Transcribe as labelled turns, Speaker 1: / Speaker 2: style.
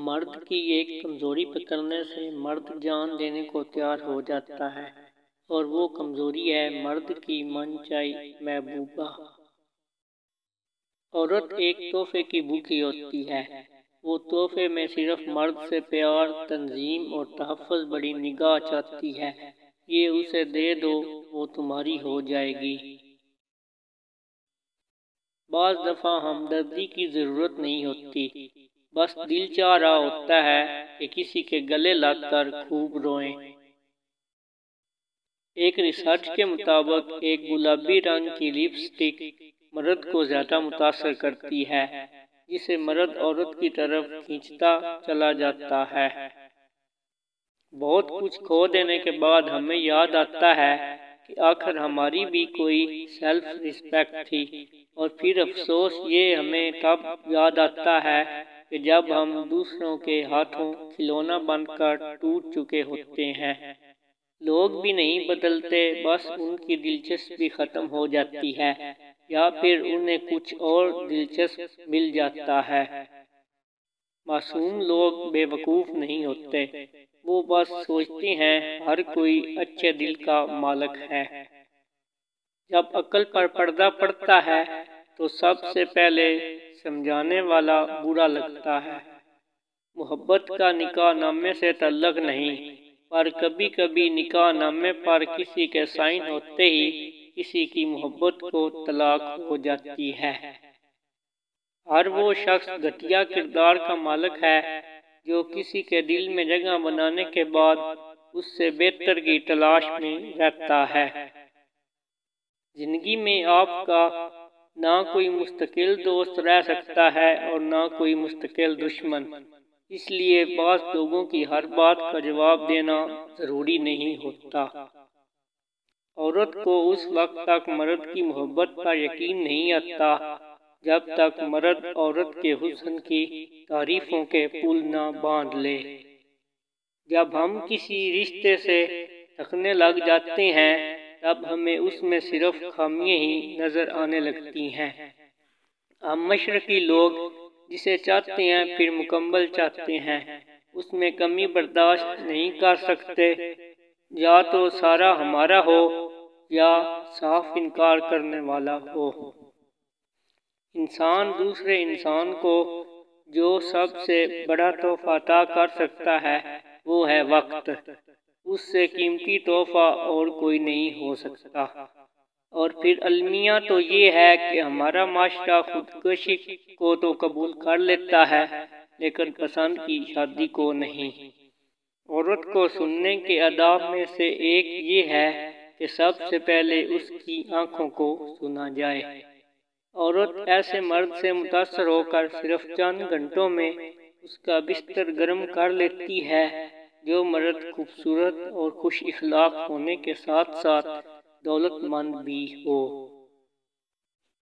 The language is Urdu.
Speaker 1: مرد کی ایک کمزوری پکڑنے سے مرد جان دینے کو تیار ہو جاتا ہے، اور وہ کمزوری ہے مرد کی من چاہی محبوبہ۔ عورت ایک تحفے کی بھوکی ہوتی ہے، وہ تحفے میں صرف مرد سے پیار، تنظیم اور تحفظ بڑی نگاہ چاہتی ہے۔ یہ اسے دے دو، وہ تمہاری ہو جائے گی۔ بعض دفعہ ہمدردی کی ضرورت نہیں ہوتی، بس دل چاہ رہا ہوتا ہے کہ کسی کے گلے لگ کر خوب روئیں۔ ایک ریسرچ کے مطابق ایک گلابی رنگ کی لپسٹک مرد کو زیادہ متاثر کرتی ہے، جسے مرد عورت کی طرف کھینچتا چلا جاتا ہے۔ بہت کچھ کھو دینے کے بعد ہمیں یاد آتا ہے کہ آخر ہماری بھی کوئی سیلف ریسپیکٹ تھی، اور پھر افسوس یہ ہمیں تب یاد آتا ہے کہ جب ہم دوسروں کے ہاتھوں کھلونا بن کر ٹوٹ چکے ہوتے ہیں۔ لوگ بھی نہیں بدلتے، بس ان کی دلچسپی ختم ہو جاتی ہے، یا پھر انہیں کچھ اور دلچسپ مل جاتا ہے۔ معصوم لوگ بے وقوف نہیں ہوتے، وہ بس سوچتے ہیں ہر کوئی اچھے دل کا مالک ہے۔ جب عقل پر پردہ پڑتا ہے تو سب سے پہلے سمجھانے والا برا لگتا ہے۔ محبت کا نکاح نامے سے تعلق نہیں، پر کبھی کبھی نکاح نامے پر کسی کے سائن ہوتے ہی کسی کی محبت کو طلاق ہو جاتی ہے۔ ہر وہ شخص گھٹیا کردار کا مالک ہے جو کسی کے دل میں جگہ بنانے کے بعد اس سے بہتر کی تلاش میں رہتا ہے۔ زندگی میں آپ کا نہ کوئی مستقل دوست رہ سکتا ہے اور نہ کوئی مستقل دشمن، اس لیے بعض لوگوں کی ہر بات کا جواب دینا ضروری نہیں ہوتا۔ عورت کو اس وقت تک مرد کی محبت پر یقین نہیں آتا جب تک مرد عورت کے حسن کی تعریفوں کے پل نہ باندھ لے۔ جب ہم کسی رشتے سے تھکنے لگ جاتے ہیں تب ہمیں اس میں صرف خامیاں ہی نظر آنے لگتی ہیں۔ ہم مشرقی لوگ جسے چاہتے ہیں پھر مکمل چاہتے ہیں، اس میں کمی برداشت نہیں کر سکتے۔ یا تو سارا ہمارا ہو یا صاف انکار کرنے والا ہو۔ انسان دوسرے انسان کو جو سب سے بڑا تحفہ عطا کر سکتا ہے وہ ہے وقت۔ اس سے قیمتی تحفہ اور کوئی نہیں ہو سکتا۔ اور پھر المیہ تو یہ ہے کہ ہمارا معاشرہ خودکشی کو تو قبول کر لیتا ہے لیکن پسند کی شادی کو نہیں۔ عورت کو سننے کے آداب میں سے ایک یہ ہے کہ سب سے پہلے اس کی آنکھوں کو سنا جائے۔ عورت ایسے مرد سے متاثر ہو کر صرف چند گھنٹوں میں اس کا بستر گرم کر لیتی ہے جو مرد خوبصورت اور خوش اخلاق ہونے کے ساتھ ساتھ دولت مند بھی ہو۔